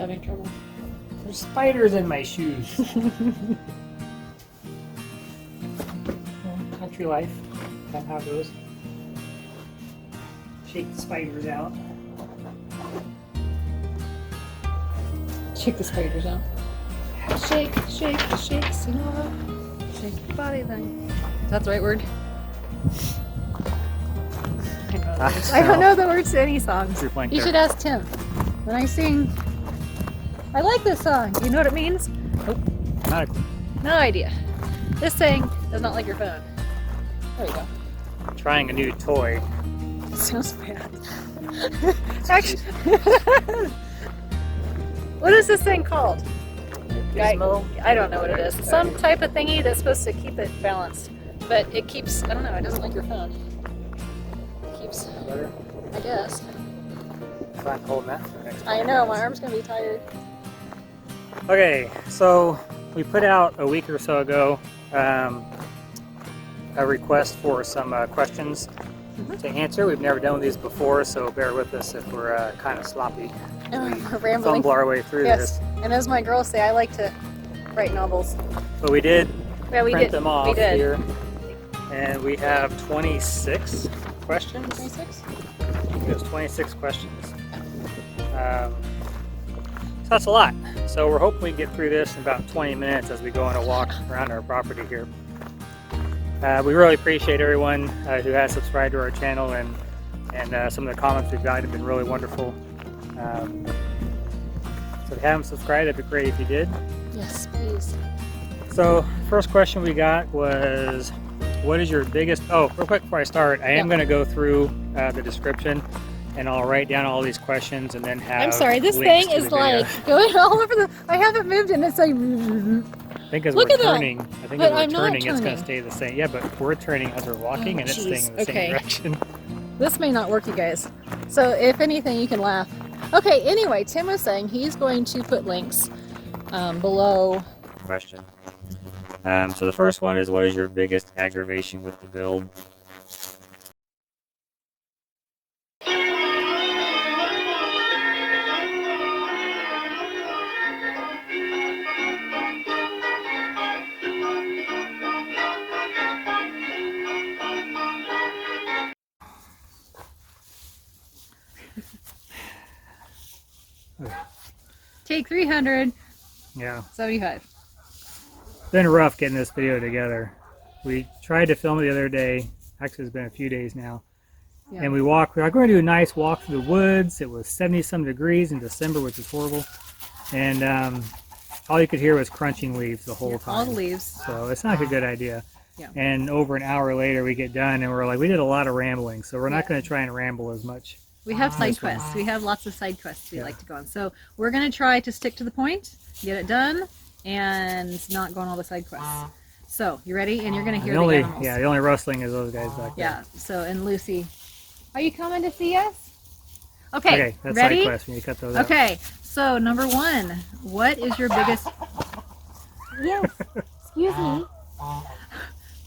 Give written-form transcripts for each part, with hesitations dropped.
having trouble. There's spiders in my shoes. Country life. That's how it goes. Shake the spiders out. Shake the spiders out. Shake, shake, shake, sing along. Shake your body then. Is that the right word? I don't know the words to any songs. You should ask Tim. When I sing, I like this song. Do you know what it means? Nope. Not a clue. No idea. This saying does not like your phone. There we go. Trying a new toy. Sounds bad. Actually, what is this thing called? I don't know what it is. Some type of thingy that's supposed to keep it balanced. But it keeps, I don't know, it doesn't like your phone. It keeps, I guess. Try and hold that for next I know, my arm's going to be tired. Okay, so we put out a week or so ago a request for some questions to answer. We've never done these before, so bear with us if we're kind of sloppy. We're rambling. Fumble our way through this. And as my girls say, I like to write novels. But we did print them off we did. here. And we have 26 questions. 26? There's 26 questions. So that's a lot. So we're hoping we get through this in about 20 minutes as we go on a walk around our property here. We really appreciate everyone who has subscribed to our channel, and some of the comments we've gotten have been really wonderful. So if you haven't subscribed, it'd be great if you did. Yes, please. So first question we got was, what is your biggest, real quick before I start, I am going to go through the description, and I'll write down all these questions and then have I'm sorry, this links thing to is the like video. going all over the, I haven't moved and it's like, I think as Look we're at that. turning, I think But as we're I'm not turning, it's going turning. to stay the same. Yeah, but we're turning as we're walking, and it's staying in the same direction. this may not work, you guys. So if anything, you can laugh. Okay, anyway, Tim was saying he's going to put links below. Question. So the first one is, what is your biggest aggravation with the build? Take 300. Yeah. 75. It's been rough getting this video together. We tried to film it the other day. Actually, it's been a few days now. Yeah. And we're like, we're going to do a nice walk through the woods. It was 70-some degrees in December, which is horrible. And all you could hear was crunching leaves the whole time. All the leaves. So it's not a good idea. Yeah. And over an hour later, we get done, and we're like, we did a lot of rambling. So we're not going to try and ramble as much. We have side quests. We have lots of side quests we like to go on. So we're going to try to stick to the point, get it done, and not go on all the side quests. So, you ready? And you're going to hear the animals. Yeah, the only rustling is those guys back there. Yeah, so, and Lucy. Are you coming to see us? Okay, Okay, that's ready? side quest. We need to cut those out. Okay, so number one, what is your biggest... Yes, excuse me.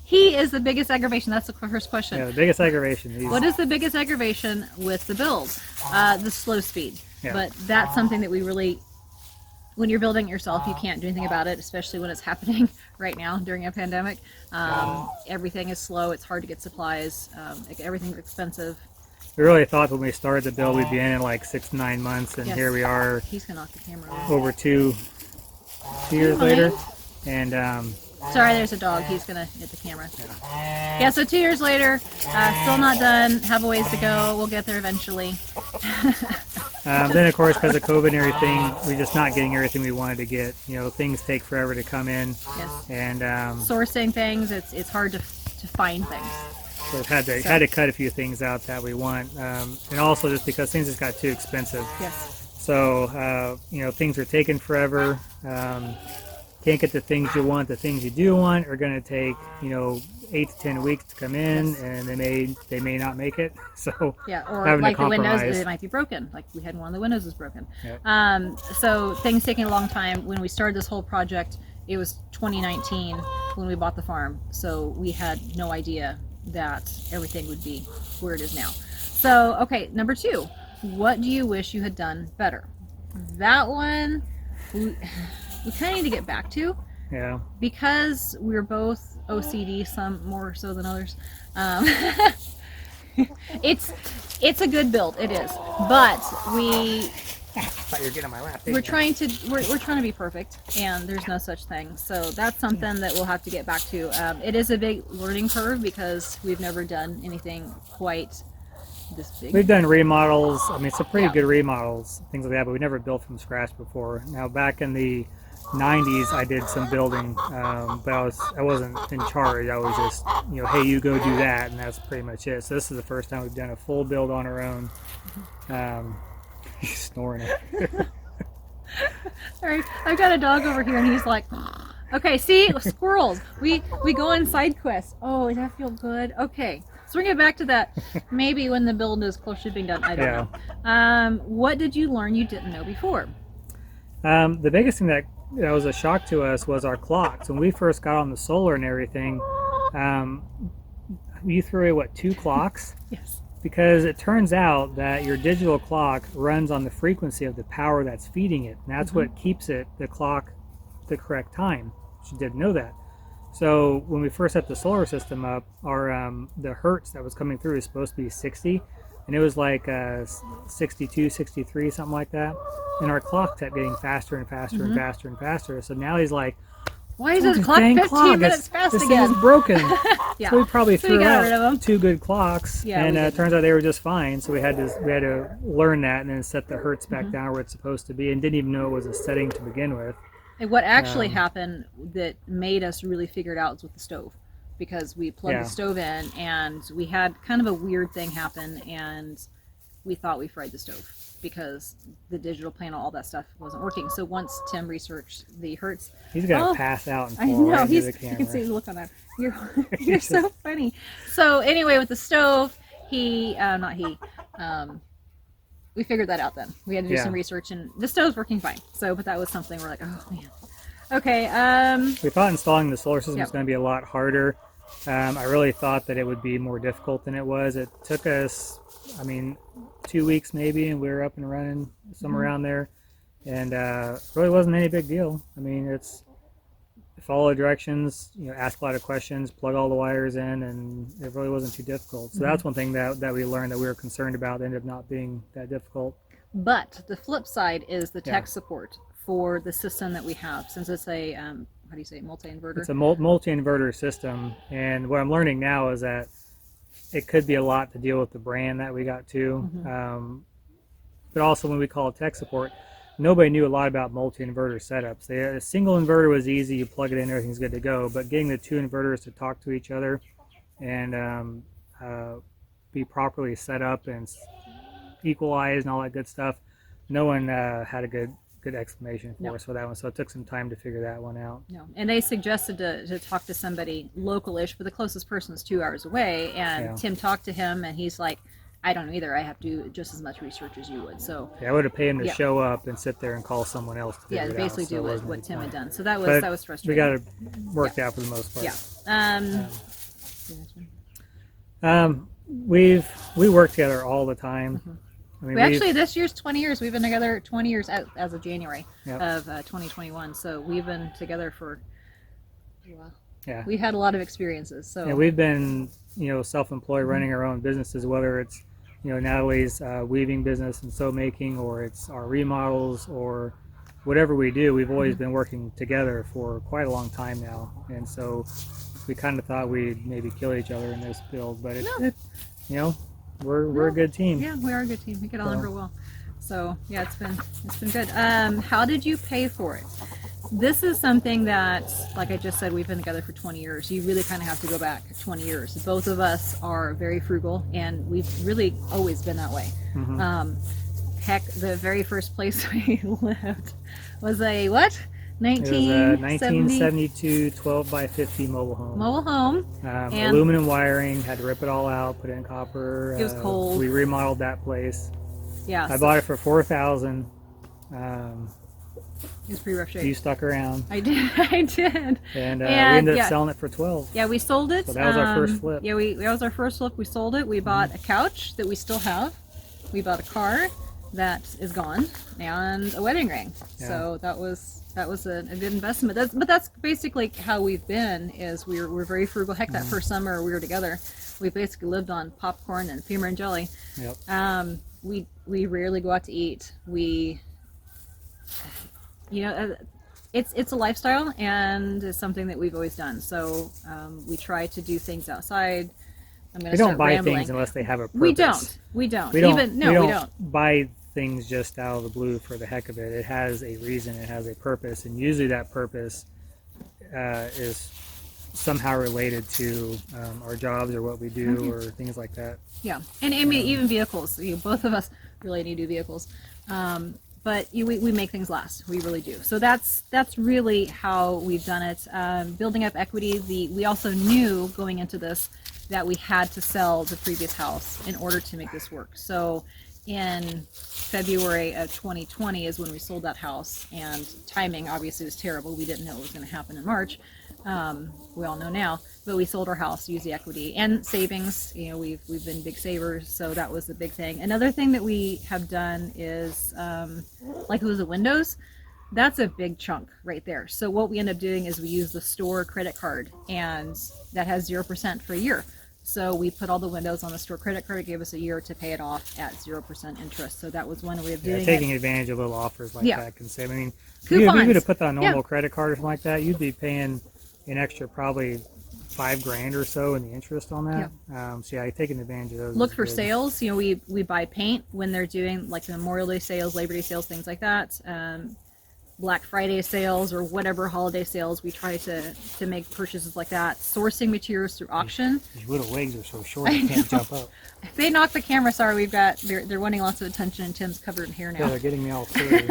He is the biggest aggravation. That's the first question. Yeah, the biggest aggravation. What is the biggest aggravation with the build? The slow speed. Yeah. But that's something that we really, when you're building it yourself, you can't do anything about it, especially when it's happening right now during a pandemic. Everything is slow. It's hard to get supplies. Everything's expensive. We really thought when we started the build we'd be in like 6 to 9 months, and Yes. here we are. He's gonna knock the camera off. Over two years later, and Sorry, there's a dog. He's gonna hit the camera. Yeah, so 2 years later, still not done. Have a ways to go. We'll get there eventually. then of course, because of COVID and everything, we're just not getting everything we wanted to get. You know, things take forever to come in. Yes. And Sourcing things, it's hard to find things. so we've had to cut a few things out that we want, and also just because things just got too expensive. Yes. So you know, things are taking forever. Can't get the things you want. The things you do want are going to take, you know, 8 to 10 weeks to come in, Yes. and they may not make it. So Yeah, or having to like the windows, compromise. it might be broken. Like we had one of the windows was broken. Yep. So things taking a long time. When we started this whole project, it was 2019 when we bought the farm. So we had no idea that everything would be where it is now. So, okay, number two, what do you wish you had done better? That one, we kind of need to get back to. Yeah. Because we're both OCD, some more so than others. It's a good build, it is. But I thought you were getting on my lap. we're trying to be perfect, and there's no such thing. So that's something that we'll have to get back to. It is a big learning curve because we've never done anything quite this big. We've done remodels. I mean, some pretty good remodels, things like that, but we never built from scratch before. Now, back in the 90s, I did some building, but I wasn't in charge. I was just, hey, you go do that, and that's pretty much it. So this is the first time we've done a full build on our own. He's snoring. Sorry, I've got a dog over here, and he's like, okay, see, squirrels. We go on side quests. Oh, does that feel good? Okay, so we're gonna get back to that maybe when the build is close to being done. I don't know. What did you learn you didn't know before? The biggest thing that was a shock to us was our clocks. When we first got on the solar and everything, you threw away, 2 clocks? Yes. Because it turns out that your digital clock runs on the frequency of the power that's feeding it. And that's what keeps the clock the correct time. She didn't know that. So when we first set the solar system up, our the hertz that was coming through is supposed to be 60. And it was like 62, 63, something like that. And our clock kept getting faster and faster and faster and faster. So now he's like, why is this clock 15 minutes fast this again? This thing is broken. Yeah. So we probably threw got rid of out them. 2 good clocks, Yeah, and it turns out they were just fine. So we had to learn that and then set the hertz back down where it's supposed to be, and didn't even know it was a setting to begin with. And what actually happened that made us really figure it out was with the stove, because we plugged the stove in and we had kind of a weird thing happen, and we thought we fried the stove because the digital panel, all that stuff wasn't working. So once Tim researched the hertz, he's gonna pass out and I fall know, right into the you camera. can see the look on that. You're so funny. So anyway, with the stove, we figured that out then. We had to do some research, and the stove's working fine. So, but that was something we're like, oh man. Okay. We thought installing the solar system was going to be a lot harder. I really thought that it would be more difficult than it was. It took us, 2 weeks maybe, and we were up and running somewhere around there. And really wasn't any big deal. It's follow the directions, ask a lot of questions, plug all the wires in, and it really wasn't too difficult. So that's one thing that we learned that we were concerned about, ended up not being that difficult. But the flip side is the tech support for the system that we have, since it's a how do you say, multi-inverter? It's a multi-inverter system, and what I'm learning now is that it could be a lot to deal with the brand that we got too. But also when we call it tech support, nobody knew a lot about multi-inverter setups. A single inverter was easy, you plug it in, everything's good to go, but getting the 2 inverters to talk to each other and be properly set up and equalized and all that good stuff, no one had a good explanation for us for that one, so it took some time to figure that one out. No, and they suggested to talk to somebody local-ish, but the closest person is 2 hours away, and Tim talked to him, and he's like, I don't know either. I have to do just as much research as you would. So I would have paid him to show up and sit there and call someone else to figure it basically out, do so what Tim had done. So that was frustrating. We got it worked out for the most part. We work together all the time. We actually, this year's 20 years. We've been together 20 years as of January of 2021. So we've been together for a while. Yeah. We've had a lot of experiences. So we've been, self-employed, running our own businesses, whether it's, Natalie's weaving business and sew making, or it's our remodels, or whatever we do. We've always been working together for quite a long time now, and so we kind of thought we'd maybe kill each other in this build, but we're a good team. Yeah, we are a good team. We get on real well. So yeah, it's been good. How did you pay for it? This is something that, like I just said, we've been together for 20 years. You really kind of have to go back 20 years. Both of us are very frugal, and we've really always been that way. Heck, the very first place we lived was a what? 1972 12 by 50 mobile home. Aluminum wiring, had to rip it all out, put it in copper. It was cold. We remodeled that place. Yeah. I bought it for $4,000. It was pretty rough shape. You stuck around. I did. And we ended up selling it for $12,000. Yeah, we sold it. So that was our first flip. Yeah, that was our first flip. We sold it. We bought a couch that we still have. We bought a car. that is gone, and a wedding ring. Yeah. So that was a good investment. But that's basically how we've been. Is we're very frugal. Heck, that first summer we were together, we basically lived on popcorn and peanut and jelly. Yep. We rarely go out to eat. It's a lifestyle, and it's something that we've always done. So we try to do things outside. We don't buy things unless they have a purpose. We don't. We don't buy things just out of the blue for the heck of it. It has a reason. It has a purpose, and usually that purpose is somehow related to our jobs or what we do or things like that. Yeah, and I mean even vehicles. Both of us really need new vehicles, but we make things last. We really do. So that's really how we've done it. Building up equity. We also knew going into this that we had to sell the previous house in order to make this work. So in February of 2020 is when we sold that house, and timing obviously was terrible. We didn't know it was going to happen in March. We all know now, but we sold our house, used the equity and savings. We've been big savers, so that was the big thing. Another thing that we have done is like it was the windows. That's a big chunk right there. So what we end up doing is we use the store credit card, and that has 0% for a year. So we put all the windows on the store credit card. It gave us a year to pay it off at 0% interest. So that was one way of doing it. Taking advantage of little offers like that can save. I mean, if coupons. you would have put that on a normal credit card or something like that, you'd be paying an extra probably $5,000 or so in the interest on that. So taking advantage of those. Look for sales. We buy paint when they're doing like the Memorial Day sales, Labor Day sales, things like that. Black Friday sales or whatever holiday sales, we try to make purchases like that. Sourcing materials through auction. These little legs are so short they can't jump up. If they knock the camera, sorry, they're wanting lots of attention, and Tim's covered in hair now. Yeah, they're getting me all through.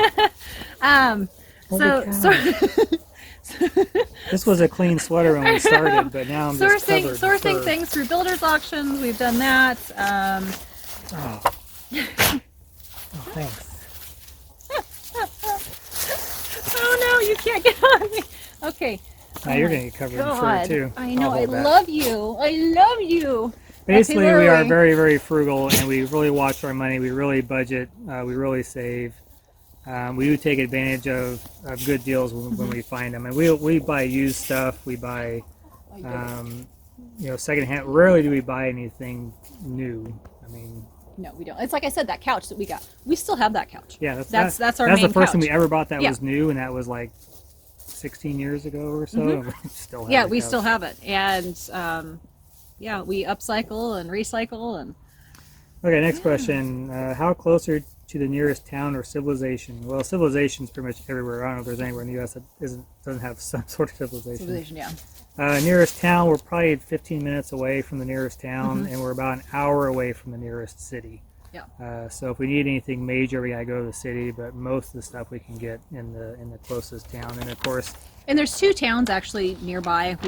This was a clean sweater when we started, but now I'm just covered. Sourcing things through builders auctions, we've done that. Oh, thanks. Oh no, you can't get on me. Okay. Now you're going to get covered in fur too. I know. I love you. I love you. Basically, we are very, very frugal, and we really watch our money. We really budget. We really save. We do take advantage of good deals when we find them, and we buy used stuff. We buy, secondhand. Rarely do we buy anything new. I mean. No, we don't. It's like I said, that couch that we got. We still have that couch. Yeah, that's our main couch. That's the first thing we ever bought that was new, and that was like 16 years ago or so. We still have it, and we upcycle and recycle and. Okay, next question. How closer to the nearest town or civilization? Well, civilization is pretty much everywhere. I don't know if there's anywhere in the U.S. that doesn't have some sort of civilization. Nearest town, we're probably 15 minutes away from the nearest town, and we're about an hour away from the nearest city. Yeah. So if we need anything major, we gotta go to the city. But most of the stuff we can get in the closest town, and of course. And there's two towns actually nearby.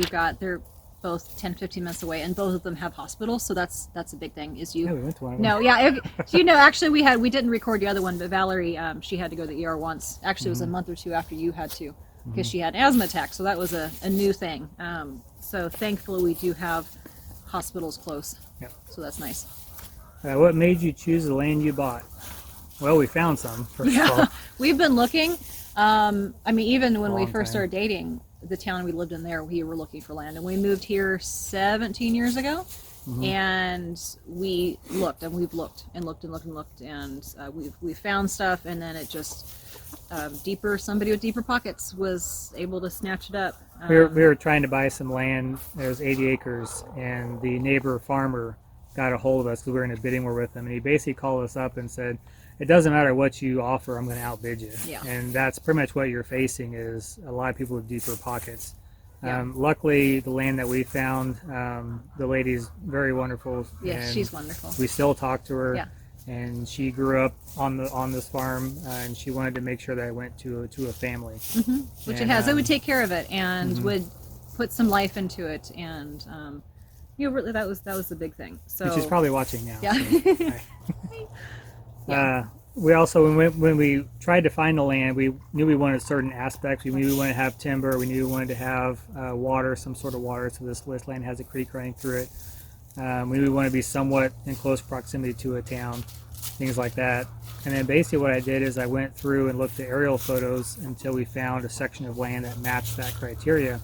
They're both 10-15 minutes away, and both of them have hospitals. So that's a big thing. Yeah, we went to one of them. No, actually we didn't record the other one, but Valerie, she had to go to the ER once. Actually, it was a month or two after you had to. Because she had an asthma attack, so that was a new thing. So thankfully we do have hospitals close. Yeah. So that's nice. What made you choose the land you bought? Well, we found some, first of all. We've been looking. Even when we first started dating, the town we lived in there, we were looking for land. And we moved here 17 years ago. And we looked, and we've looked, and we've found stuff, and then it just... somebody with deeper pockets was able to snatch it up. We were trying to buy some land. It was 80 acres, and the neighbor farmer got a hold of us because we were in a bidding war with him, and he basically called us up and said, it doesn't matter what you offer, I'm going to outbid you. Yeah. And that's pretty much what you're facing, is a lot of people with deeper pockets. Luckily, the land that we found, the lady's very wonderful. Yeah, she's wonderful. We still talk to her. Yeah. And she grew up on this farm, and she wanted to make sure that I went to a family. Which it has. It would take care of it and would put some life into it, and really that was the big thing. So and she's probably watching now. Yeah. We also, when we tried to find the land, we knew we wanted certain aspects. We knew we wanted to have timber. We knew we wanted to have water, some sort of water. So this land has a creek running through it. We would want to be somewhat in close proximity to a town. things like that. And then basically what I did is I went through and looked at aerial photos until we found a section of land that matched that criteria,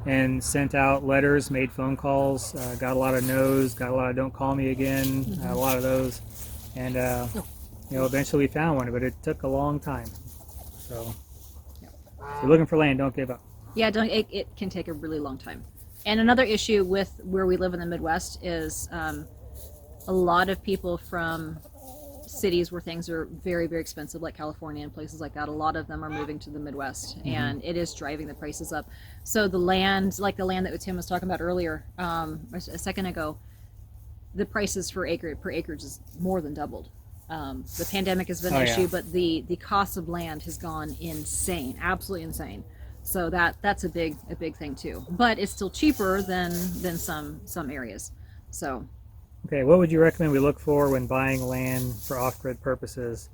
and sent out letters, made phone calls, got a lot of no's, got a lot of don't call me again, a lot of those. And eventually we found one, but it took a long time. So if you're looking for land, don't give up. Yeah, it can take a really long time. And another issue with where we live in the Midwest is a lot of people from cities where things are very, very expensive, like California and places like that, a lot of them are moving to the Midwest, and it is driving the prices up. So the land, like the land that Tim was talking about earlier, a second ago, the prices per acreage is more than doubled. The pandemic has been an issue, but the cost of land has gone insane, absolutely insane. So that's a big thing too. But it's still cheaper than some areas. So. Okay, what would you recommend we look for when buying land for off-grid purposes?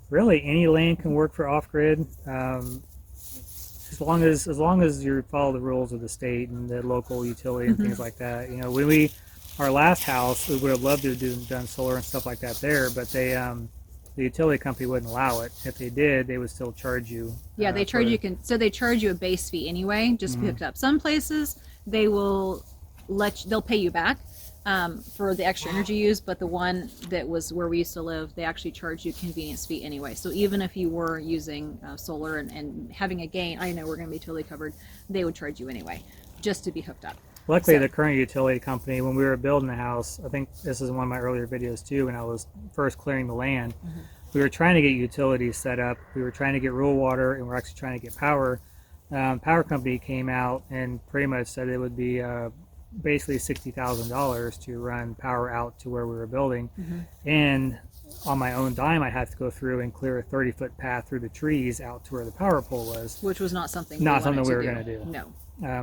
Really, any land can work for off-grid, as long as you follow the rules of the state and the local utility and things like that. You know, when our last house, we would have loved to have done solar and stuff like that there, but the utility company wouldn't allow it. If they did, they would still charge you. Yeah, they charge they charge you a base fee anyway, just to be hooked up. Some places they'll pay you back for the extra energy used, but the one that was where we used to live, they actually charge you a convenience fee anyway. So even if you were using solar and having a gain, I know we're going to be totally covered, they would charge you anyway, just to be hooked up. Luckily, the current utility company, when we were building the house, I think this is one of my earlier videos too, when I was first clearing the land, we were trying to get utilities set up. We were trying to get rural water, and we're actually trying to get power. Power company came out and pretty much said it would be basically $60,000 to run power out to where we were building. And on my own dime, I'd have to go through and clear a 30-foot path through the trees out to where the power pole was. Which was not something we were going to do. No.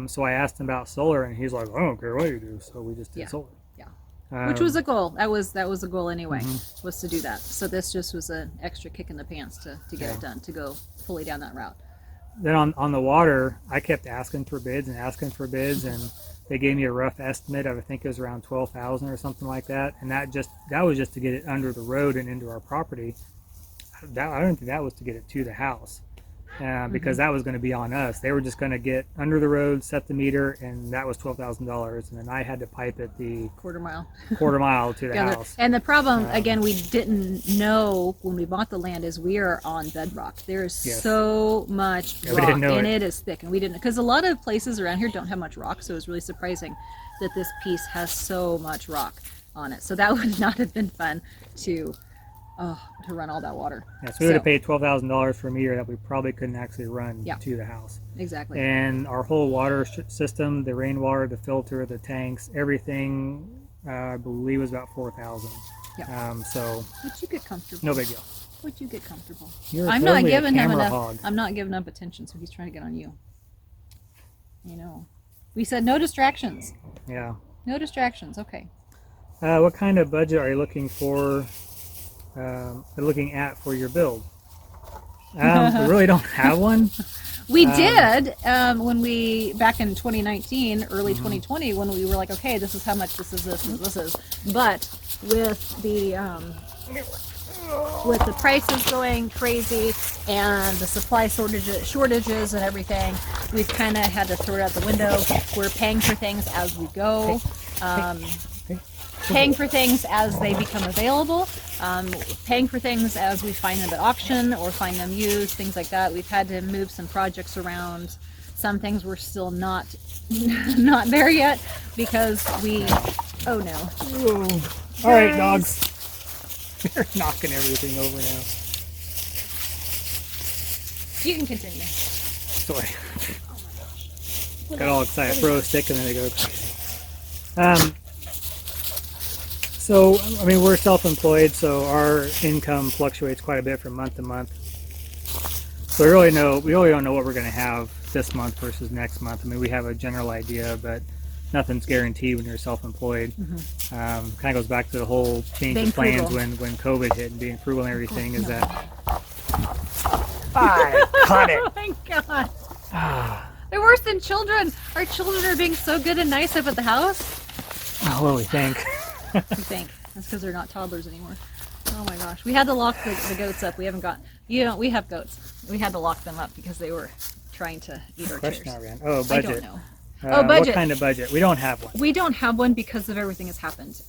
So I asked him about solar, and he's like, I don't care what you do. So we just did solar. Yeah. Which was a goal. That was a goal anyway, was to do that. So this just was an extra kick in the pants to get it done, to go fully down that route. Then on the water, I kept asking for bids, and they gave me a rough estimate of, I think it was around $12,000 or something like that, and that was just to get it under the road and into our property. I don't think that was to get it to the house, because that was going to be on us. They were just going to get under the road, set the meter, and that was $12,000, and then I had to pipe it the quarter mile to the house. And the problem, again, we didn't know when we bought the land, is we are on bedrock. There is so much rock, and it is thick, and we didn't, because a lot of places around here don't have much rock, so it was really surprising that this piece has so much rock on it. So that would not have been fun to run all that water. Yeah, so we would have paid $12,000 for a meter that we probably couldn't actually run to the house. Exactly. And our whole water system, the rainwater, the filter, the tanks, everything, I believe was about $4,000. Yeah. So. Would you get comfortable? No big deal. Would you get comfortable? I'm not giving him enough. Hog. I'm not giving up attention, so he's trying to get on you. You know, we said no distractions. Yeah. No distractions. Okay. What kind of budget are you looking for? Looking at for your build? We really don't have one. We did when we, back in 2019, early 2020, when we were like, okay, this is how much this is, but with the prices going crazy and the supply shortages and everything, we've kind of had to throw it out the window. We're paying for things as we go. Paying for things as they become available, paying for things as we find them at auction or find them used, things like that. We've had to move some projects around. Some things we're still not there yet because oh no. Whoa. All right, dogs. They're knocking everything over now. You can continue. Sorry. Got all excited. Throw a stick and then they go crazy. So, I mean, we're self-employed, so our income fluctuates quite a bit from month to month. So we really don't know what we're going to have this month versus next month. I mean, we have a general idea, but nothing's guaranteed when you're self-employed. Kind of goes back to the whole change of plans when COVID hit, and being frugal and everything is that. I caught it. Oh my God. They're worse than children. Our children are being so good and nice up at the house. Oh, what do we think? I think that's because they're not toddlers anymore. Oh my gosh, we had to lock the goats up. We haven't got. We have goats. We had to lock them up because they were trying to eat our Question chairs. I ran. Oh, budget. I don't know. Budget. What kind of budget? We don't have one. We don't have one because of everything that's happened.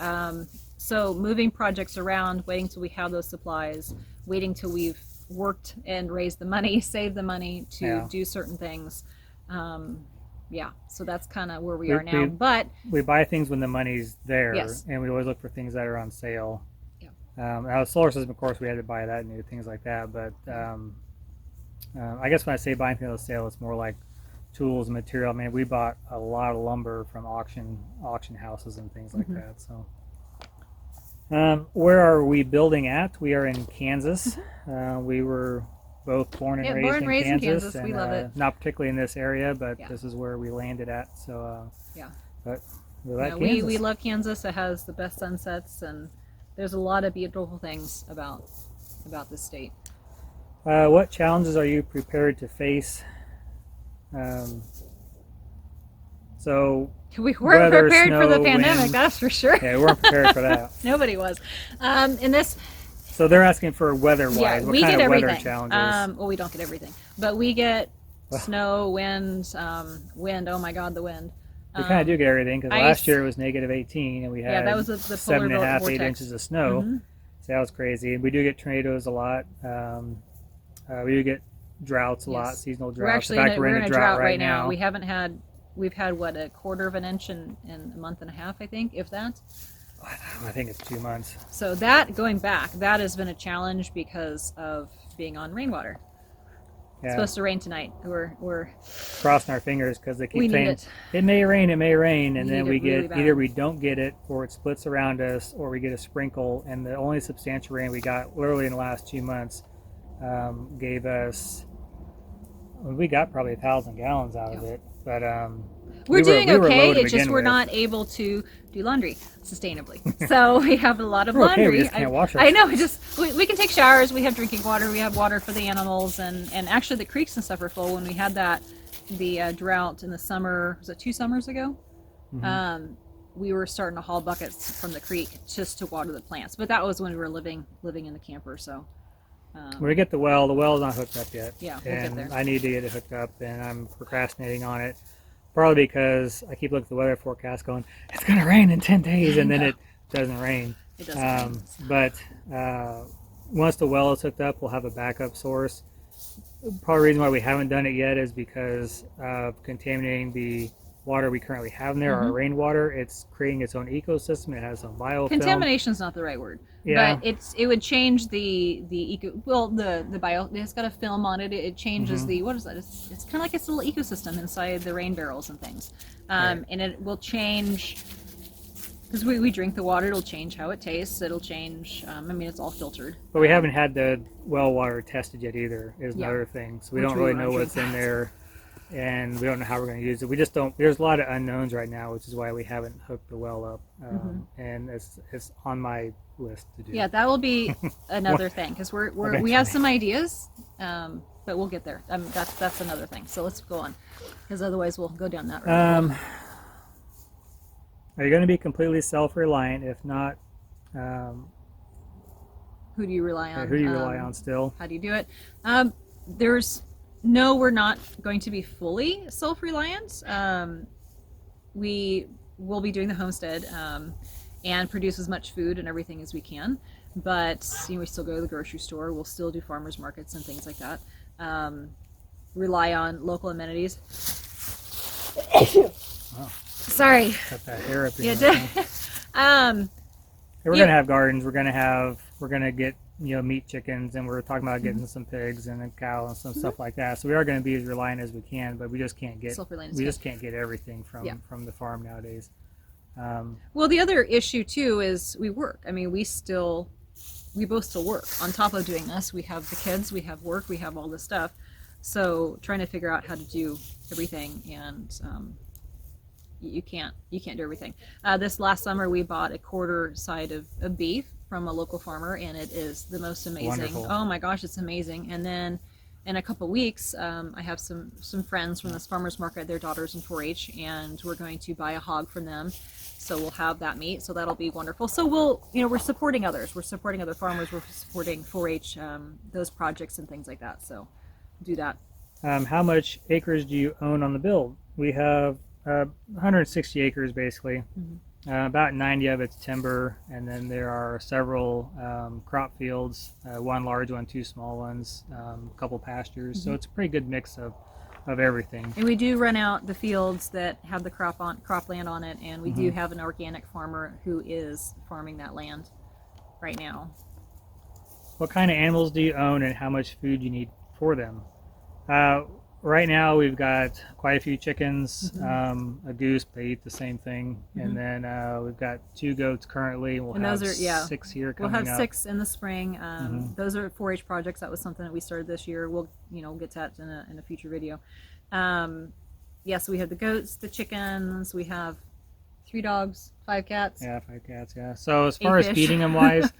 So moving projects around, waiting till we have those supplies, waiting till we've worked and raised the money, saved the money to do certain things. So that's kind of where we are now. But we buy things when the money's there, yes. And we always look for things that are on sale. Yeah. Now the solar system, of course, we had to buy that new, things like that. But I guess when I say buying things on sale, it's more like tools and material. I mean, we bought a lot of lumber from auction houses and things like that. So, where are we building at? We are in Kansas. We were both born and raised in Kansas. And, we love it. Not particularly in this area, but this is where we landed at. So, but we like Kansas. We love Kansas. It has the best sunsets, and there's a lot of beautiful things about this state. What challenges are you prepared to face? So we weren't prepared for the pandemic, wind. That's for sure. Yeah, we weren't prepared for that. Nobody was. In this. So they're asking for weather-wise. Yeah, what we kind get of everything. weather challenges? Well, we don't get everything, but we get snow, wind. Oh my God, the wind. We kind of do get everything because last year it was -18 and we had that was the 7.5, 8 vortex. inches of snow. So that was crazy. We do get tornadoes a lot. We do get droughts a lot, seasonal droughts. We're actually in fact, we're in a drought right now. now. We've had what, a quarter of an inch in a month and a half, I think, if that. I think it's 2 months. So that, going back, that has been a challenge because of being on rainwater. Yeah. It's supposed to rain tonight. We're crossing our fingers because they keep saying it may rain, and then we get really either we don't get it, or it splits around us, or we get a sprinkle. And the only substantial rain we got literally in the last 2 months gave us. We got probably 1,000 gallons out of it, but we're doing okay. It's just we're not able to do laundry sustainably. So we have a lot of laundry. Okay, we just can't wash I know. We can take showers. We have drinking water. We have water for the animals, and actually the creeks and stuff are full. When we had the drought in the summer, was it 2 summers ago? We were starting to haul buckets from the creek just to water the plants. But that was when we were living in the camper. So. When we get the well is not hooked up yet. Yeah, we'll and get there. I need to get it hooked up, and I'm procrastinating on it. Probably because I keep looking at the weather forecast going, it's going to rain in 10 days, and then it doesn't rain. It doesn't rain. But once the well is hooked up, we'll have a backup source. Probably the reason why we haven't done it yet is because of contaminating the water we currently have in there, our rainwater. It's creating its own ecosystem. It has some biofilm. Contamination is not the right word. Yeah. But it would change the bio. It's got a film on it. It changes the, what is that? It's kind of like its little ecosystem inside the rain barrels and things. And it will change, because we drink the water. It'll change how it tastes. It'll change. It's all filtered. But we haven't had the well water tested yet either. Is another thing. So we don't really know what's in there. And we don't know how we're going to use it. We just don't. There's a lot of unknowns right now, which is why we haven't hooked the well up. And it's on my list to do. Yeah, that will be another thing, because we have some ideas, but we'll get there. That's another thing. So let's go on, because otherwise we'll go down that road. Are you going to be completely self-reliant? If not, who do you rely on? Who do you rely on still? How do you do it? No, we're not going to be fully self-reliant. We will be doing the homestead and produce as much food and everything as we can. But we still go to the grocery store. We'll still do farmers markets and things like that. Rely on local amenities. Wow. Sorry. Got that hair up Yeah, we're gonna have gardens. We're gonna get meat chickens, and we're talking about getting some pigs and a cow and some stuff like that. So we are going to be as reliant as we can, but we just can't get everything from the farm nowadays. Well, the other issue too is we work. We both still work on top of doing this. We have the kids, we have work, we have all this stuff. So trying to figure out how to do everything, and you can't do everything. This last summer we bought a quarter side of beef from a local farmer, and it is the most amazing. Wonderful. Oh my gosh, it's amazing. And then in a couple weeks, I have some friends from this farmers market, their daughters in 4-H, and we're going to buy a hog from them. So we'll have that meat. So that'll be wonderful. So we're supporting others. We're supporting other farmers. We're supporting 4-H, those projects and things like that. So do that. How much acres do you own on the build? We have 160 acres basically. Mm-hmm. About 90 of it's timber, and then there are several crop fields, one large one, two small ones, a couple pastures. Mm-hmm. So it's a pretty good mix of everything. And we do run out the fields that have the cropland on it, and we do have an organic farmer who is farming that land right now. What kind of animals do you own, and how much food you need for them? Right now we've got quite a few chickens, a goose, they eat the same thing, and then we've got 2 goats currently. We'll have 6 here coming up. We'll have 6 in the spring. Those are 4-H projects. That was something that we started this year. We'll get to that in a future video. So we have the goats, the chickens, we have 3 dogs, 5 cats. Yeah, 5 cats, yeah. So as far as feeding them wise,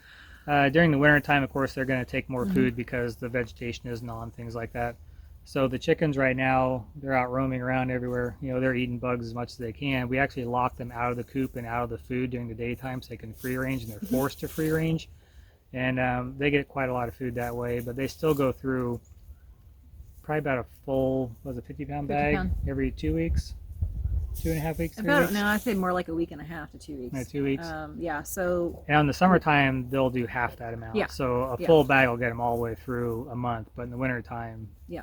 during the winter time, of course, they're going to take more food because the vegetation isn't on, things like that. So the chickens right now, they're out roaming around everywhere. They're eating bugs as much as they can. We actually lock them out of the coop and out of the food during the daytime so they can free range, and they're forced to free range. And they get quite a lot of food that way, but they still go through probably about a full, 50-pound bag every 2 weeks, 2.5 weeks, 3 weeks? No, I'd say more like a week and a half to 2 weeks. No, 2 weeks. So. And in the summertime, they'll do half that amount. Yeah. So a full bag will get them all the way through a month, but in the wintertime. Yeah.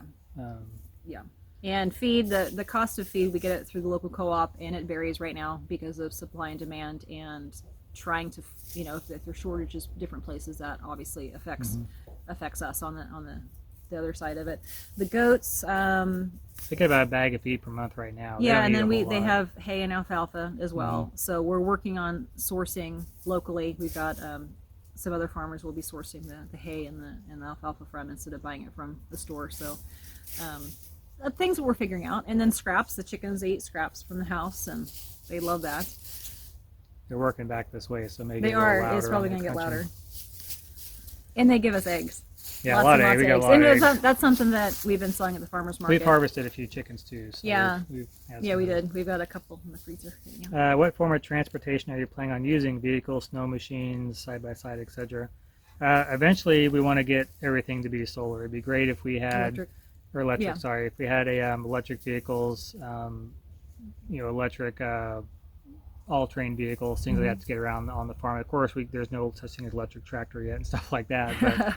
And feed, the cost of feed, we get it through the local co-op, and it varies right now because of supply and demand, and trying to, if there's shortages different places, that obviously affects us on the other side of it. The goats, they get about a bag of feed per month right now. Yeah, and then they have hay and alfalfa as well. So we're working on sourcing locally. We've got some other farmers will be sourcing the hay and the alfalfa from, instead of buying it from the store. So things that we're figuring out. And then scraps, the chickens eat scraps from the house, and they love that. They're working back this way, so maybe they are. It's probably going to get louder. And they give us eggs. Yeah, lots a lot of eggs. We got a lot of eggs. That's something that we've been selling at the farmer's market. We've harvested a few chickens too. So we did. We've got a couple in the freezer. What form of transportation are you planning on using? Vehicles, snow machines, side-by-side, etc.? Eventually, we want to get everything to be solar. It'd be great if we had electric. Sorry, if we had electric vehicles, electric all-terrain vehicles, things like that to get around on the farm. Of course, there's no such thing as electric tractor yet and stuff like that. But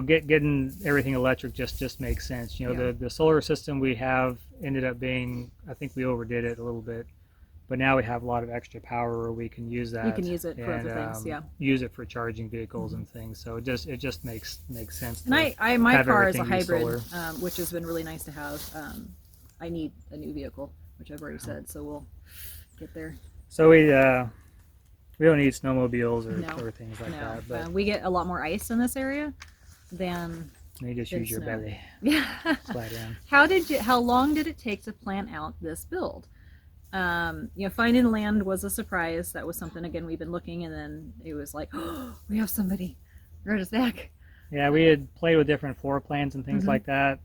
getting everything electric just makes sense. The solar system we have ended up being, I think we overdid it a little bit, but now we have a lot of extra power where we can use that. You can use it for other things, use it for charging vehicles and things. So it just makes sense. And my car is a hybrid, which has been really nice to have. I need a new vehicle, which I've already said, so we'll get there. So we don't need snowmobiles or things like that. But we get a lot more ice in this area than. You just use your belly. Yeah. Slide down. How long did it take to plan out this build? Finding land was a surprise. That was something, again, we've been looking, and then it was like, oh, we have somebody. Right as heck. Yeah, we had played with different floor plans and things like that.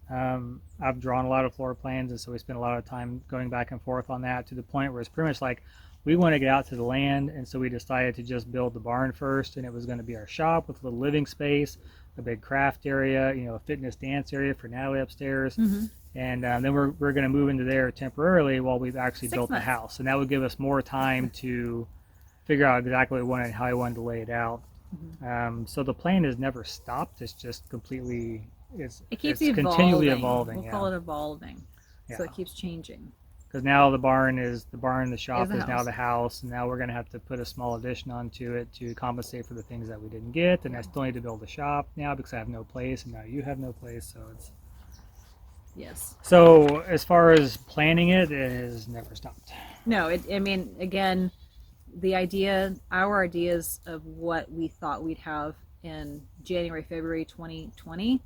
I've drawn a lot of floor plans, and so we spent a lot of time going back and forth on that, to the point where it's pretty much like we want to get out to the land, and so we decided to just build the barn first, and it was going to be our shop with a little living space, a big craft area, a fitness dance area for Natalie upstairs, and then we're going to move into there temporarily while we've actually built the house, and that would give us more time to figure out exactly what we wanted and how I wanted to lay it out. So the plan has never stopped. It's just completely, it's continually evolving. We'll call it evolving. So it keeps changing. Because now the barn, the shop is now the house, and now we're going to have to put a small addition onto it to compensate for the things that we didn't get, and I still need to build a shop now because I have no place, and now you have no place, so it's... Yes. So as far as planning it has never stopped. No, again, our ideas of what we thought we'd have in January, February 2020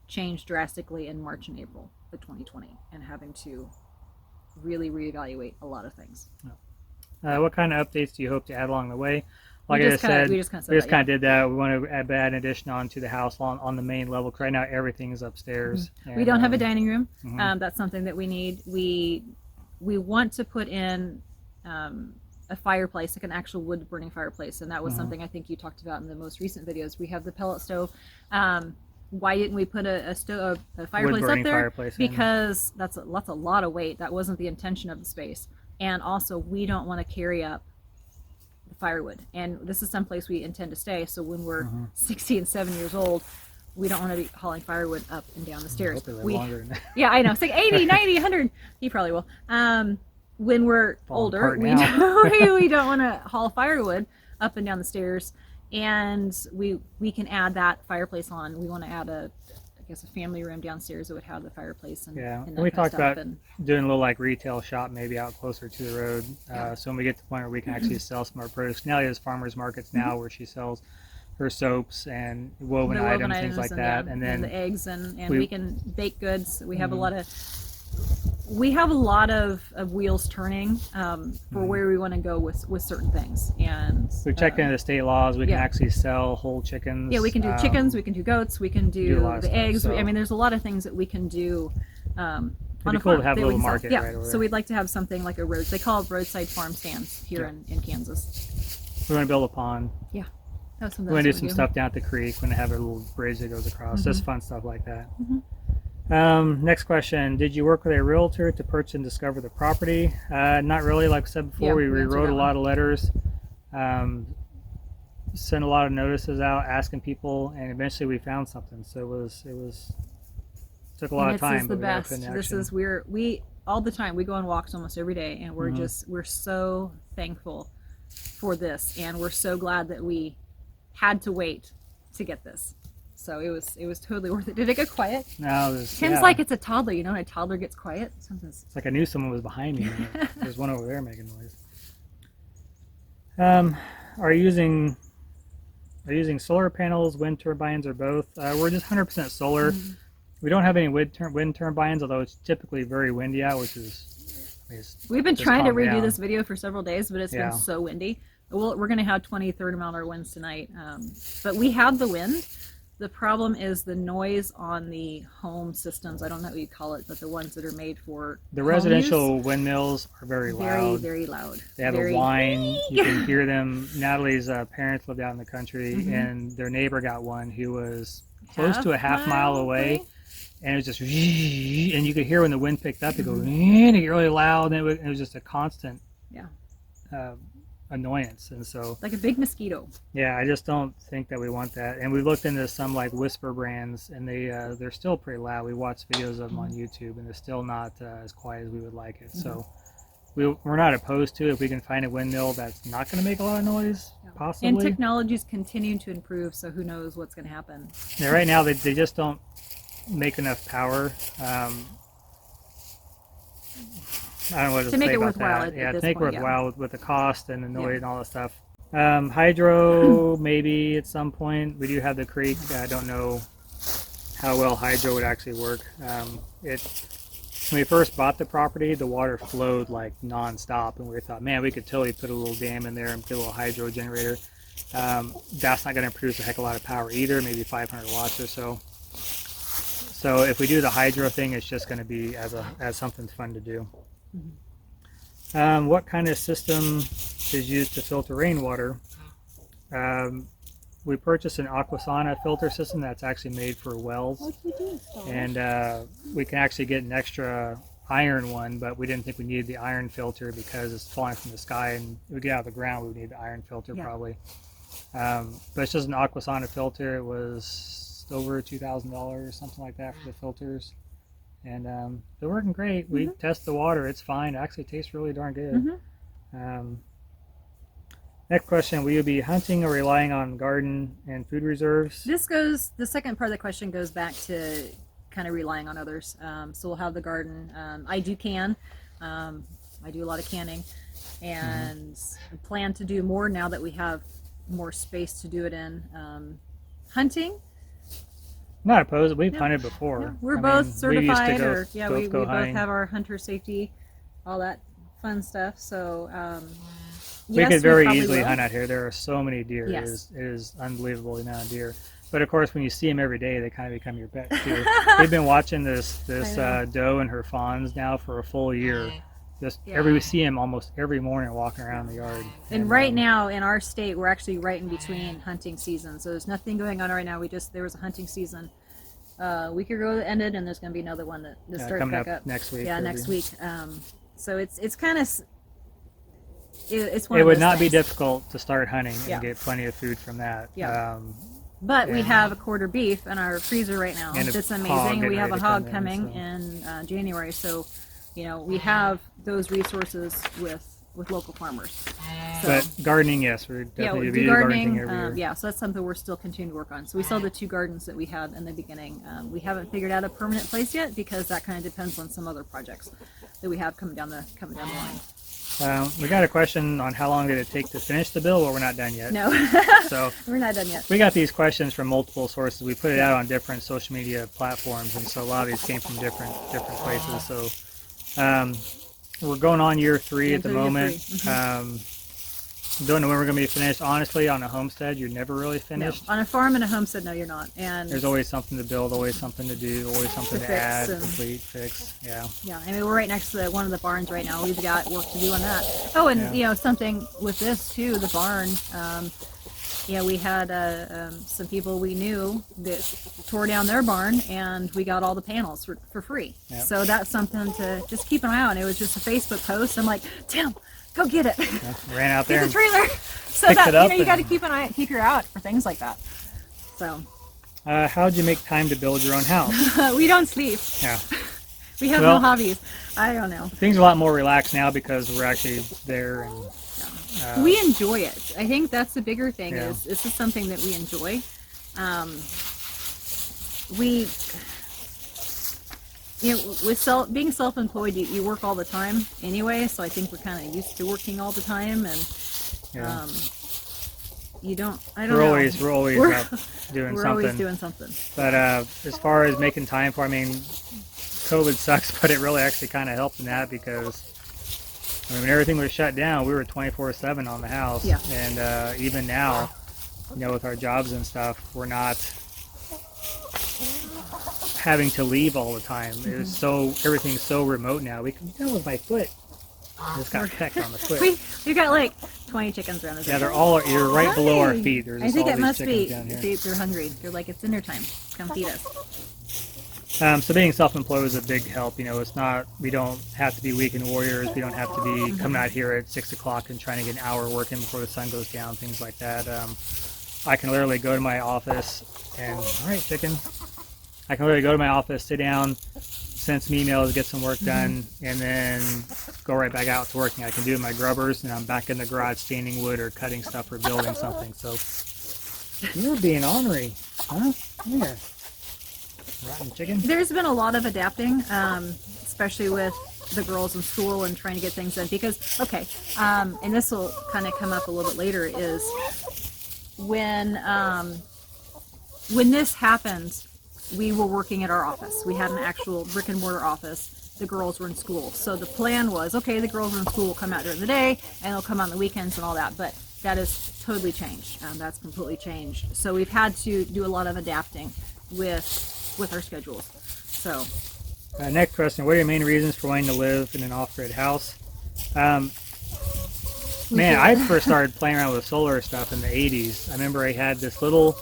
changed drastically in March and April of 2020, and having to really reevaluate a lot of things. What kind of updates do you hope to add along the way? like I said, we just kind we of just kind of did that. We want to add an addition onto the house on the main level. 'Cause right now everything is upstairs. Mm-hmm. And, we don't have a dining room. Mhm. That's something that we need. We want to put in a fireplace, like an actual wood burning fireplace, and that was something I think you talked about in the most recent videos. We have the pellet stove. Why didn't we put a fireplace up there? Fireplace because that's a lot of weight. That wasn't the intention of the space, and also we don't want to carry up the firewood. And this is someplace we intend to stay. So when we're 60 and 7 years old, we don't want to be hauling firewood up and down the stairs. Longer than that. Yeah, I know. It's like 80, 90, 100. He probably will. When we're older, we don't want to haul firewood up and down the stairs, and we can add that fireplace on. We want to add a family room downstairs that would have the fireplace and and that we kind of talked about stuff. doing a little like retail shop maybe out closer to the road. So when we get to the point where we can actually sell some of our produce. Nellie has farmers markets now where she sells her soaps and woven items, things like that, and then the eggs and we can bake goods. We have we have a lot of wheels turning for where we want to go with certain things. And we checked into the state laws. We can actually sell whole chickens. Yeah, we can do chickens, we can do goats, we can do the eggs. So. I mean, there's a lot of things that we can do on a cool farm. to have a little market right over there. So we'd like to have something like they call it roadside farm stands here in Kansas. We're going to build a pond. Yeah. We're going to do some stuff down at the creek. We're going to have a little bridge that goes across. Just fun stuff like that. Next question. Did you work with a realtor to purchase and discover the property? Not really. Like I said before, we rewrote a lot of letters, sent a lot of notices out asking people, and eventually we found something. So it was took a lot of time. This is the best. This is we all the time. We go on walks almost every day, and we're so thankful for this, and we're so glad that we had to wait to get this. So it was totally worth it. Did it get quiet? No, Tim's like it's a toddler. You know when a toddler gets quiet? Something's... It's like I knew someone was behind me. There's one over there making noise. Are you using solar panels, wind turbines, or both? We're just 100% solar. We don't have any wind turbines, although it's typically very windy out, which is... We've been trying to redo this video for several days, but it's been so windy. We're going to have 20, 30-mile-an-hour winds tonight. But we have the wind. The problem is the noise on the home systems. I don't know what you call it, but the ones that are made for the residential windmills are very loud. Very loud. They have a whine. You can hear them. Natalie's parents lived out in the country, and their neighbor got one who was close to a half mile away. And it was just, and you could hear when the wind picked up, it go, and it get really loud, and it was just a constant annoyance. And so, like a big mosquito. Yeah, I just don't think that we want that. And we looked into some like whisper brands, and they're still pretty loud. We watched videos of them on YouTube, and they're still not as quiet as we would like it. So we're not opposed to it if we can find a windmill that's not going to make a lot of noise, possibly. And technology's continuing to improve, so who knows what's going to happen. Yeah, right now they just don't make enough power. I don't know what to make say it about worthwhile. That. To make it worthwhile with the cost and the noise and all that stuff. Hydro, maybe at some point. We do have the creek. I don't know how well hydro would actually work. When we first bought the property, the water flowed like non-stop, and we thought, man, we could totally put a little dam in there and put a little hydro generator. That's not going to produce a heck of a lot of power either, maybe 500 watts or so. So if we do the hydro thing, it's just going to be as something fun to do. What kind of system is used to filter rainwater? We purchased an Aquasana filter system that's actually made for wells, and we can actually get an extra iron one, but we didn't think we needed the iron filter because it's falling from the sky, and if we get out of the ground, we would need the iron filter probably. But it's just an Aquasana filter. It was over $2,000 or something like that for the filters. And they're working great. We test the water. It's fine. It actually tastes really darn good. Next question. Will you be hunting or relying on garden and food reserves? The second part of the question goes back to kind of relying on others. So we'll have the garden. I do can. I do a lot of canning. And plan to do more now that we have more space to do it in. Hunting. Not opposed. We've hunted before. Yeah, we're both certified, we both have our hunter safety, all that fun stuff. So We yes, could very probably easily will. hunt out here. There are so many deer. Yes. It is unbelievable the amount of deer. But of course, when you see them every day, they kind of become your pets too. We've been watching this doe and her fawns now for a full year. Just we see them almost every morning walking around the yard. And right now in our state, we're actually right in between hunting seasons. So there's nothing going on right now. There was a hunting season a week ago that ended, and there's going to be another one that starts coming back up next week. Yeah, next week. So it's kind of it's one. It of would those not be things. difficult to start hunting and get plenty of food from that. Yeah. But we have a quarter beef in our freezer right now. That's amazing. We have a hog coming in January, so we have those resources with local farmers. So, but gardening, yes, we're definitely do gardening every year. So that's something we're still continuing to work on. So we saw the 2 gardens that we had in the beginning. We haven't figured out a permanent place yet because that kind of depends on some other projects that we have coming down the line. We got a question on how long did it take to finish the bill. Well, we're not done yet. No, so we're not done yet. We got these questions from multiple sources. We put it out on different social media platforms, and so a lot of these came from different places. So we're going on year 3 at the moment. Don't know when we're going to be finished. Honestly, on a homestead, you're never really finished. No. On a farm and a homestead, no, you're not. And there's always something to build, always something to do, always something to add, complete, fix. Yeah. Yeah, I mean, we're right next to one of the barns right now. We've got work to do on that. Oh, and something with this too, the barn. We had some people we knew that tore down their barn, and we got all the panels for free. Yep. So that's something to just keep an eye on. It was just a Facebook post. I'm like, Tim, go get it. Yeah, ran out there. Get the trailer. So that you got to keep your eye out for things like that. So. How'd you make time to build your own house? We don't sleep. Yeah. We have no hobbies. I don't know. Things are a lot more relaxed now because we're actually there and. We enjoy it. I think that's the bigger thing. Is this is something that we enjoy. With being self-employed, you work all the time anyway. So I think we're kind of used to working all the time, and you don't. I don't know. We're always up doing something. We're always doing something. But as far as making time for, I mean, COVID sucks, but it really actually kind of helped in that because. I mean, when everything was shut down, we were 24/7 on the house. Yeah. And even now, with our jobs and stuff, we're not having to leave all the time. Mm-hmm. Everything's so remote now. We can tell with my foot. I just got pecked on the foot. We've got like 20 chickens around us. Yeah, you're right below our feet. There's I think all it these must be. down here. They're hungry. They're like, it's dinner time. Come feed us. So being self-employed is a big help. It's not, we don't have to be weekend warriors. We don't have to be coming out here at 6 o'clock and trying to get an hour working before the sun goes down, things like that. I can literally go to my office and, all right, chicken. I can literally go to my office, sit down, send some emails, get some work done, and then go right back out to working. I can do my grubbers, and I'm back in the garage staining wood or cutting stuff or building something. So you're being ornery, huh? Here. Rotten chicken. There's been a lot of adapting, especially with the girls in school and trying to get things done. Because, and this will kind of come up a little bit later, is when this happened, we were working at our office. We had an actual brick and mortar office. The girls were in school. So the plan was, okay, the girls are in school, will come out during the day, and they'll come on the weekends and all that. But that has totally changed. That's completely changed. So we've had to do a lot of adapting with our schedules. So next question, what are your main reasons for wanting to live in an off-grid house? I first started playing around with solar stuff in the 80s. I remember I had this little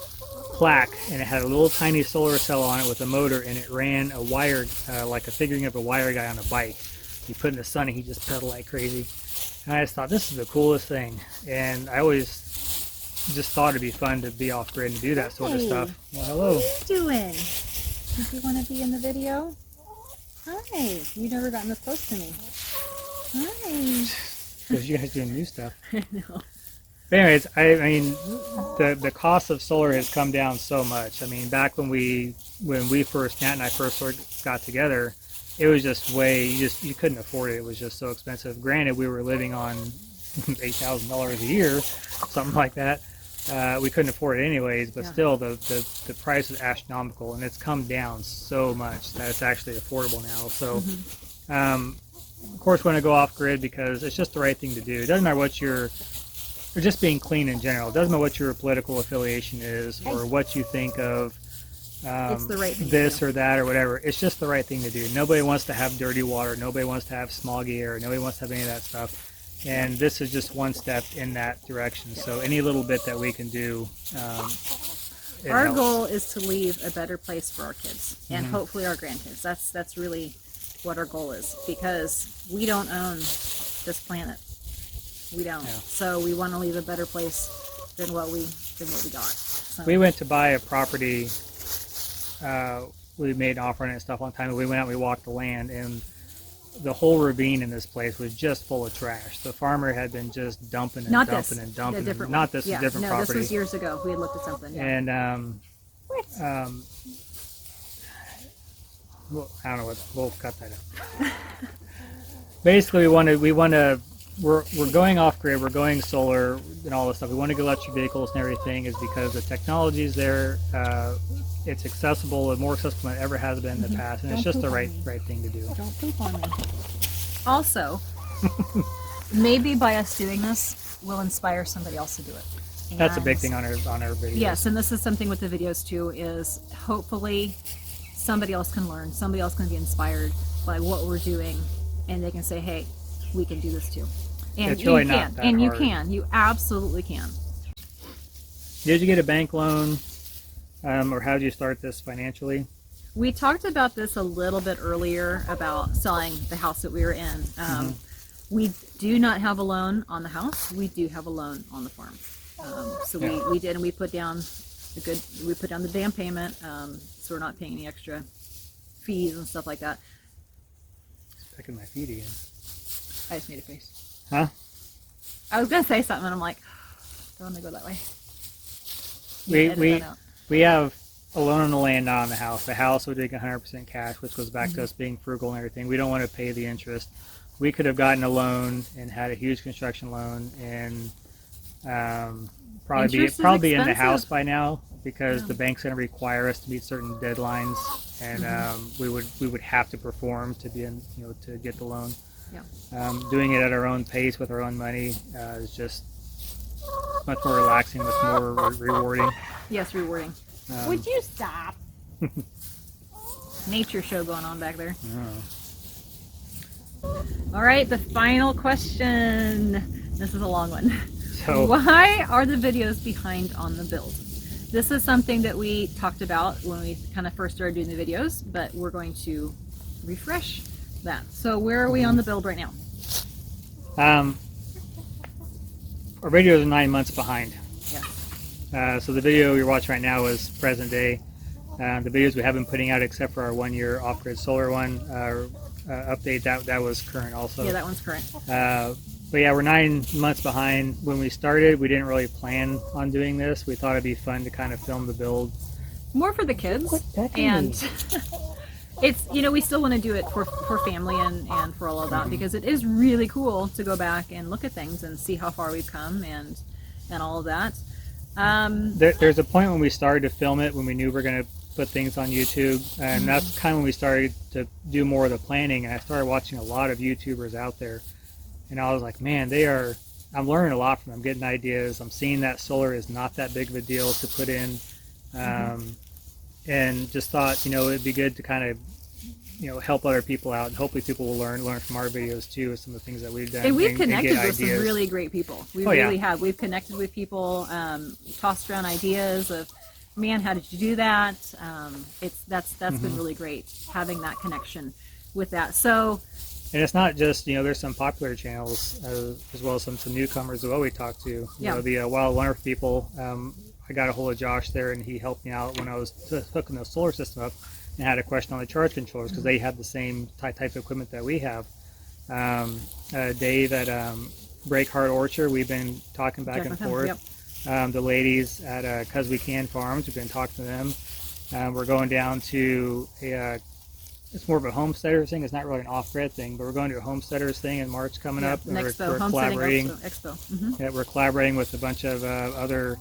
plaque and it had a little tiny solar cell on it with a motor, and it ran a wire, like a figuring of a wire guy on a bike. You put in the sun and he just pedaled like crazy. And I just thought, this is the coolest thing. And I always just thought it'd be fun to be off-grid and do that sort of stuff. Well, hello. What are you doing? Do you want to be in the video? Hi. You've never gotten this close to me. Hi. Because you guys doing new stuff. I know. But anyways, I mean, the cost of solar has come down so much. I mean, back when Nat and I first got together, it was just you couldn't afford it. It was just so expensive. Granted, we were living on $8,000 a year, something like that. We couldn't afford it anyways, but still the price is astronomical, and it's come down so much that it's actually affordable now. So of course, want to go off grid because it's just the right thing to do. It doesn't matter what or just being clean in general. It doesn't matter what your political affiliation is or what you think of it's the right thing this or that or whatever. It's just the right thing to do. Nobody wants to have dirty water. Nobody wants to have smoggy air. Nobody wants to have any of that stuff. And this is just one step in that direction. So any little bit that we can do, it our helps. goal is to leave a better place for our kids and hopefully our grandkids. That's really what our goal is, because we don't own this planet. We don't. Yeah. So we want to leave a better place than what we got. So. We went to buy a property. We made an offer on it and stuff a long time ago. We went out and we walked the land, and the whole ravine in this place was just full of trash. The farmer had been just dumping and Not dumping this, and dumping. the different Not one. this, a different property. This was years ago. We had looked at something. Yeah. And well, I don't know what. We'll cut that out. Basically, we're going off grid. We're going solar and all this stuff. We want to go electric vehicles and everything, is because the technology is there. It's accessible and more accessible than it ever has been in the past, and it's just the right thing to do. Don't poop on me. Also, maybe by us doing this, we'll inspire somebody else to do it. That's a big And- thing on our videos. Yes, and this is something with the videos too, is hopefully somebody else can learn, somebody else can be inspired by what we're doing, and they can say, hey, we can do this too. And It's really you not can, that and hard. you absolutely can. Did you get a bank loan, or how did you start this financially? We talked about this a little bit earlier about selling the house that we were in. We do not have a loan on the house. We do have a loan on the farm. So we did, and we put down the down payment, so we're not paying any extra fees and stuff like that. Sticking my feet in. I just made a face. Huh? I was gonna say something, and I'm like, don't want to go that way. We have a loan on the land, not on the house. The house would take 100% cash, which goes back to us being frugal and everything. We don't want to pay the interest. We could have gotten a loan and had a huge construction loan and probably Interest is be in the expensive. house by now, because the bank's going to require us to meet certain deadlines, and we would have to perform to be in, to get the loan. Yeah. Doing it at our own pace with our own money is just much more relaxing, much more rewarding. Yes, rewarding. Would you stop? Nature show going on back there. All right, the final question. This is a long one. So, why are the videos behind on the build? This is something that we talked about when we kind of first started doing the videos, but we're going to refresh that. So where are we on the build right now? our videos are 9 months behind. Yeah. So the video you're watching right now is present day. The videos we have been putting out, except for our 1 year off-grid solar one update, that was current also. Yeah, that one's current. But yeah, we're 9 months behind. When we started, we didn't really plan on doing this. We thought it'd be fun to kind of film the build. More for the kids. Quit pecking And me. it's, we still want to do it for family and for all of that, because it is really cool to go back and look at things and see how far we've come and all of that. There's a point when we started to film it when we knew we were going to put things on YouTube, and that's kind of when we started to do more of the planning, and I started watching a lot of YouTubers out there, and I was like, man, I'm learning a lot from them, getting ideas. I'm seeing that solar is not that big of a deal to put in, and just thought, it'd be good to kind of, help other people out, and hopefully people will learn from our videos too, with some of the things that we've done. And we've get connected with some ideas. really great people. We Oh, yeah. really have. We've connected with people, tossed around ideas of, man, how did you do that? That's been really great, having that connection with that. So, and it's not just, there's some popular channels as well as some newcomers as well we talked to. The Wild Wonderful people. I got a hold of Josh there, and he helped me out when I was hooking the solar system up and had a question on the charge controllers, because they had the same type of equipment that we have. Dave at Breakheart Orchard, we've been talking back and forth. Yep. The ladies at 'Cause We Can Farms, we've been talking to them. We're going down to it's more of a homesteaders thing. It's not really an off-grid thing, but we're going to a homesteaders thing in March coming up. And we're collaborating. Expo. Yeah, we're collaborating with a bunch of other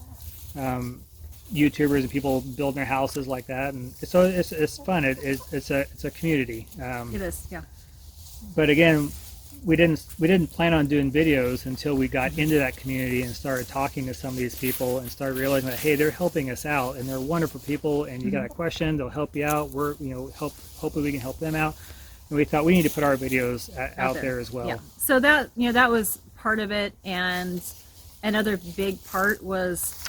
YouTubers and people building their houses like that, and so it's fun. It's a community. It is, yeah. But again, we didn't plan on doing videos until we got into that community and started talking to some of these people and started realizing that, hey, they're helping us out and they're wonderful people, and you got a question, they'll help you out. We're, hopefully we can help them out. And we thought we need to put our videos out there as well. Yeah. So that, that was part of it. And another big part was,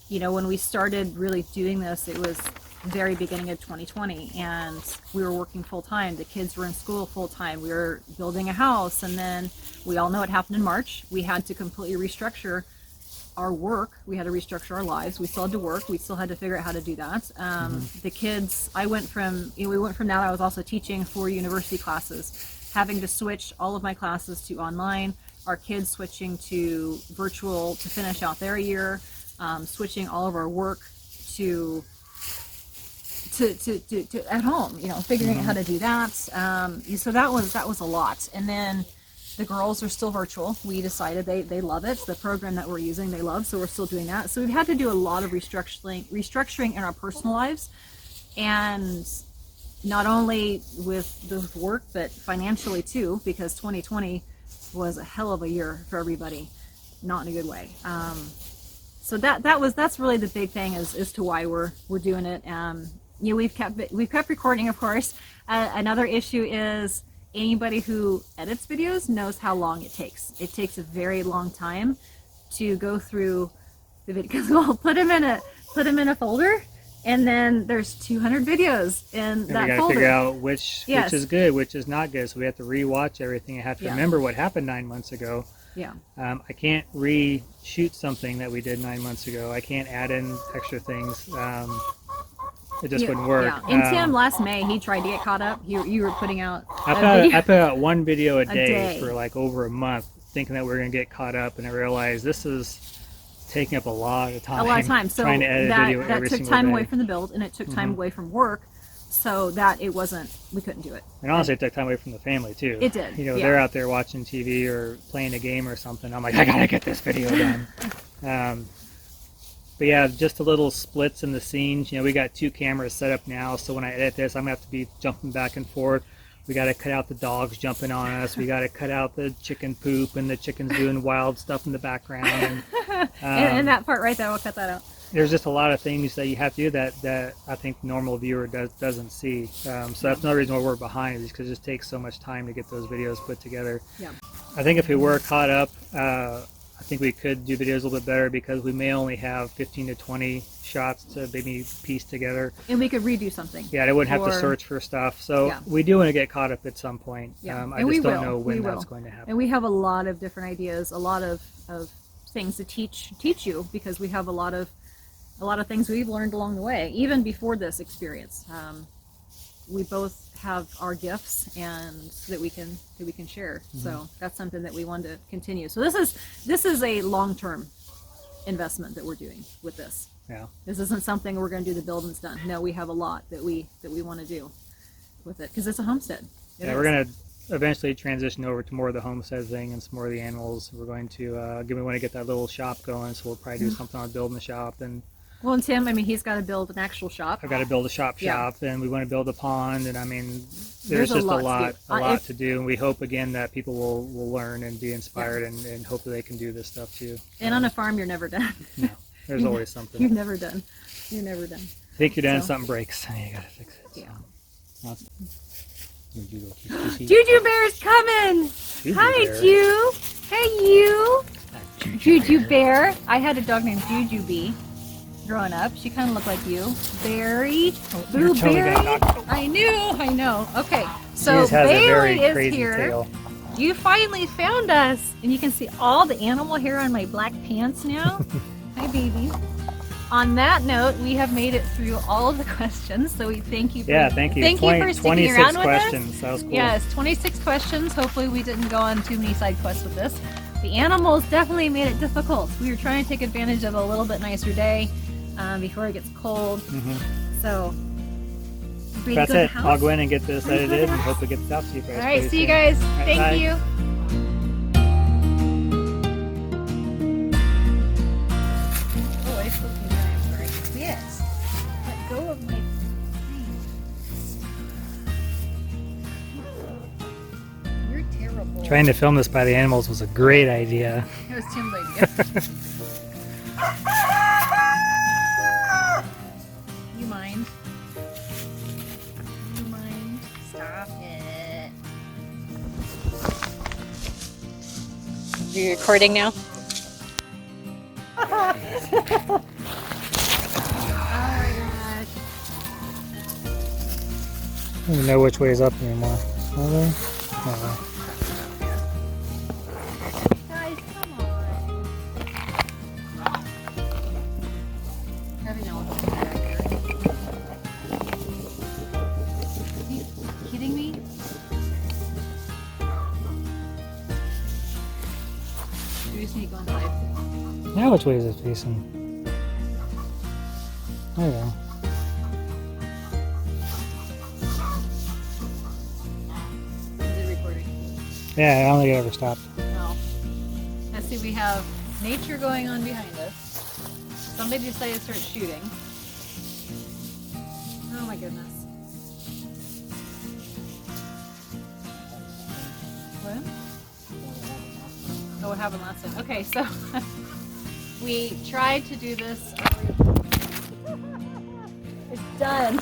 when we started really doing this, it was very beginning of 2020, and we were working full-time. The kids were in school full-time. We were building a house, and then we all know what happened in March. We had to completely restructure our work. We had to restructure our lives. We still had to work. We still had to figure out how to do that. The kids, we went from that. I was also teaching 4 university classes, having to switch all of my classes to online, our kids switching to virtual to finish out their year, switching all of our work to at home, figuring out how to do that. So that was a lot. And then the girls are still virtual. We decided they love it. The program that we're using, they love, so we're still doing that. So we've had to do a lot of restructuring in our personal lives, and not only with the work, but financially too, because 2020 was a hell of a year for everybody, not in a good way. So that's really the big thing as to why we're doing it. We've kept recording, of course. Another issue is anybody who edits videos knows how long it takes. It takes a very long time to go through the video, because we'll put them in a folder, and then there's 200 videos in that folder. We got to figure out which is good, which is not good. So we have to rewatch everything. I have to remember what happened 9 months ago. Yeah. I can't reshoot something that we did 9 months ago. I can't add in extra things. It just wouldn't work. Yeah. And Tim, last May, he tried to get caught up. You were putting out I put out 1 video a day for like over a month, thinking that we were going to get caught up, and I realized this is taking up a lot of time. So trying to edit video every took time away from the build, and it took time away from work, so that we couldn't do it. And honestly, it took time away from the family too. It did. They're out there watching TV or playing a game or something. I'm like, I gotta get this video done. But yeah, just a little splits in the scenes. We got 2 cameras set up now, so when I edit this, I'm gonna have to be jumping back and forth. We got to cut out the dogs jumping on us. We got to cut out the chicken poop and the chickens doing wild stuff in the background. And that part right there, we'll cut that out. There's just a lot of things that you have to do that I think the normal viewer doesn't see. So that's another reason why we're behind, is because it just takes so much time to get those videos put together. Yeah. I think if we were caught up, I think we could do videos a little bit better, because we may only have 15 to 20 shots to maybe piece together. And we could redo something. Yeah, they wouldn't have to search for stuff. So we do want to get caught up at some point. Yeah. I just don't know when that's going to happen. And we have a lot of different ideas, a lot of things to teach you, because we have a lot of things we've learned along the way, even before this experience. We both have our gifts and that we can share. So that's something that we want to continue. So this is a long-term investment that we're doing with this. Yeah. This isn't something we're going to do the build and it's done. No, we have a lot that we want to do with it, because it's a homestead. We're going to eventually transition over to more of the homestead thing and some more of the animals. We're going to we want to get that little shop going, so we'll probably do something on building the shop. And well, and Tim, he's got to build an actual shop. I've got to build a shop, and we want to build a pond, and there's just a lot to do, and we hope again that people will learn and be inspired, and hope that they can do this stuff too. And on a farm, you're never done. No, there's always something. You're never done. You're never done. I think you're done. Something breaks, and you gotta fix it. Yeah. So. Juju Bear's coming. Hi, Bear. Ju. Hey, you. Juju Bear. I had a dog named Juju Bee growing up. She kind of looked like you. Berry. Boo Berry. I know. Okay, so Bailey is here. Tail. You finally found us, and you can see all the animal hair on my black pants now. Hi, baby. On that note, we have made it through all of the questions, so we thank you. Thank you. Thank you for sticking around with us. 26 questions. That was cool. Yes, 26 questions. Hopefully we didn't go on too many side quests with this. The animals definitely made it difficult. We were trying to take advantage of a little bit nicer day before it gets cold. So, that's it. I'll go in and get this edited and hope it gets out to you guys. All right, see you guys. Thank you. Yes. Let go of my thing. You're terrible. Trying to film this by the animals was a great idea. It was Tim's idea. You mind? You mind? Stop it. Are you recording now? Oh my gosh. I don't even know which way is up anymore. Are they? Oh. Guys, come on. Having all this back here. Are you kidding me? You just need to go inside. Now which way is it facing? There you go. Is it recording? Yeah, I don't think it ever stopped. No. Let's see, we have nature going on behind us. Somebody decided to start shooting. Oh my goodness. What? Oh, what happened last time? Okay, so we tried to do this. It's done.